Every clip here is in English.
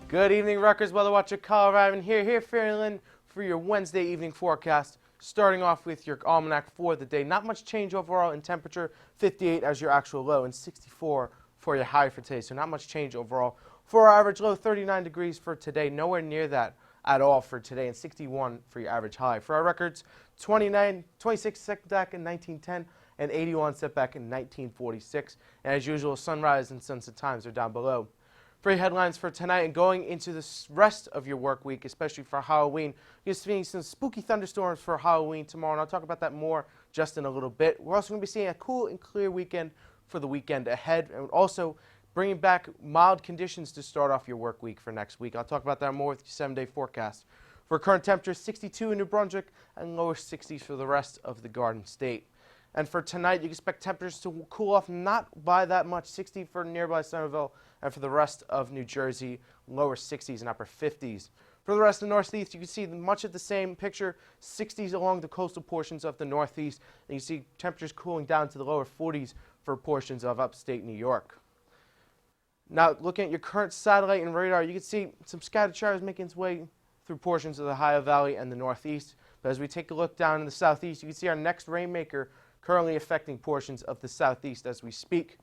Good evening, Rutgers Weather Watcher Kyle Reiman here filling for your Wednesday evening forecast. Starting off with your almanac for the day. Not much change overall in temperature. 58 as your actual low and 64 for your high for today. So not much change overall. For our average low, 39 degrees for today. Nowhere near that at all for today, and 61 for your average high. For our records, 26 set back in 1910 and 81 set back in 1946. And as usual, sunrise and sunset times are down below. For your headlines for tonight and going into the rest of your work week, especially for Halloween, you're seeing some spooky thunderstorms for Halloween tomorrow, and I'll talk about that more just in a little bit. We're also going to be seeing a cool and clear weekend for the weekend ahead, and also bringing back mild conditions to start off your work week for next week. I'll talk about that more with your 7-day forecast. For current temperatures, 62 in New Brunswick and lower 60s for the rest of the Garden State. And for tonight, you expect temperatures to cool off not by that much, 60 for nearby Somerville, and for the rest of New Jersey, lower 60s and upper 50s. For the rest of the Northeast, you can see much of the same picture, 60s along the coastal portions of the Northeast, and you see temperatures cooling down to the lower 40s for portions of upstate New York. Now, looking at your current satellite and radar, you can see some scattered showers making its way through portions of the Ohio Valley and the Northeast. But as we take a look down in the Southeast, you can see our next rainmaker currently affecting portions of the Southeast as we speak.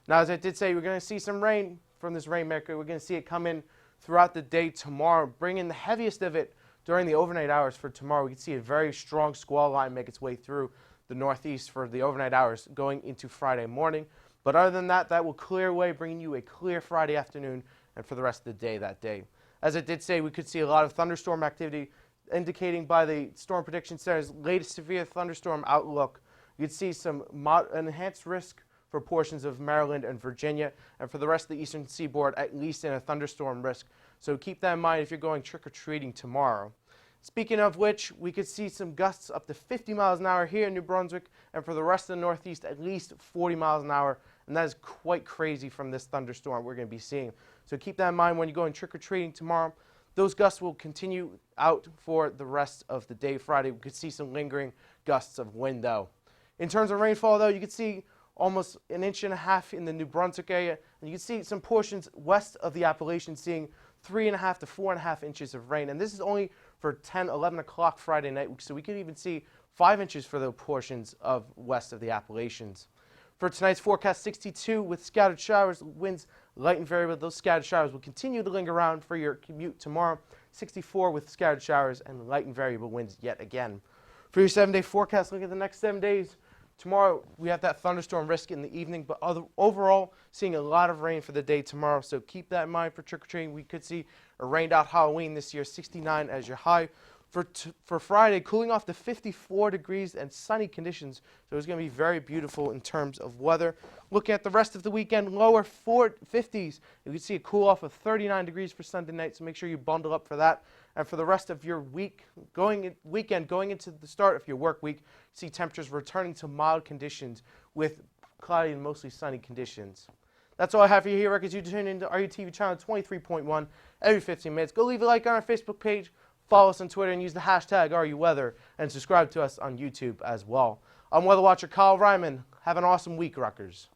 Now, as I did say, we're going to see some rain from this rainmaker. We're going to see it come in throughout the day tomorrow, bringing the heaviest of it during the overnight hours for tomorrow. We can see a very strong squall line make its way through the Northeast for the overnight hours going into Friday morning. But other than that, that will clear away, bringing you a clear Friday afternoon and for the rest of the day that day. As I did say, we could see a lot of thunderstorm activity, indicating by the Storm Prediction Center's latest severe thunderstorm outlook. You'd see some enhanced risk for portions of Maryland and Virginia, and for the rest of the eastern seaboard, at least in a thunderstorm risk. So keep that in mind if you're going trick-or-treating tomorrow. Speaking of which, we could see some gusts up to 50 miles an hour here in New Brunswick, and for the rest of the Northeast, at least 40 miles an hour, and that is quite crazy from this thunderstorm we're going to be seeing. So keep that in mind when you're going trick-or-treating tomorrow. Those gusts will continue out for the rest of the day. Friday, we could see some lingering gusts of wind, though. In terms of rainfall, though, you can see almost 1.5 inches in the New Brunswick area, and you can see some portions west of the Appalachians seeing 3.5 to 4.5 inches of rain. And this is only for 10, 11 o'clock Friday night, so we could even see 5 inches for the portions of west of the Appalachians. For tonight's forecast, 62 with scattered showers, winds light and variable. Those scattered showers will continue to linger around for your commute tomorrow. 64 with scattered showers and light and variable winds yet again. For your 7-day forecast, look at the next 7 days. Tomorrow, we have that thunderstorm risk in the evening, but overall, seeing a lot of rain for the day tomorrow, so keep that in mind for trick-or-treating. We could see a rained-out Halloween this year, 69 as your high. For Friday, cooling off to 54 degrees and sunny conditions, so it's going to be very beautiful in terms of weather. Looking at the rest of the weekend, lower 50s. You can see a cool off of 39 degrees for Sunday night, so make sure you bundle up for that. And for the rest of your weekend, going into the start of your work week, see temperatures returning to mild conditions with cloudy and mostly sunny conditions. That's all I have for you here, Rutgers. You tune into RUTV channel 23.1 every 15 minutes. Go leave a like on our Facebook page, follow us on Twitter, and use the hashtag RUWeather, and subscribe to us on YouTube as well. I'm Weather Watcher Kyle Reiman. Have an awesome week, Rutgers.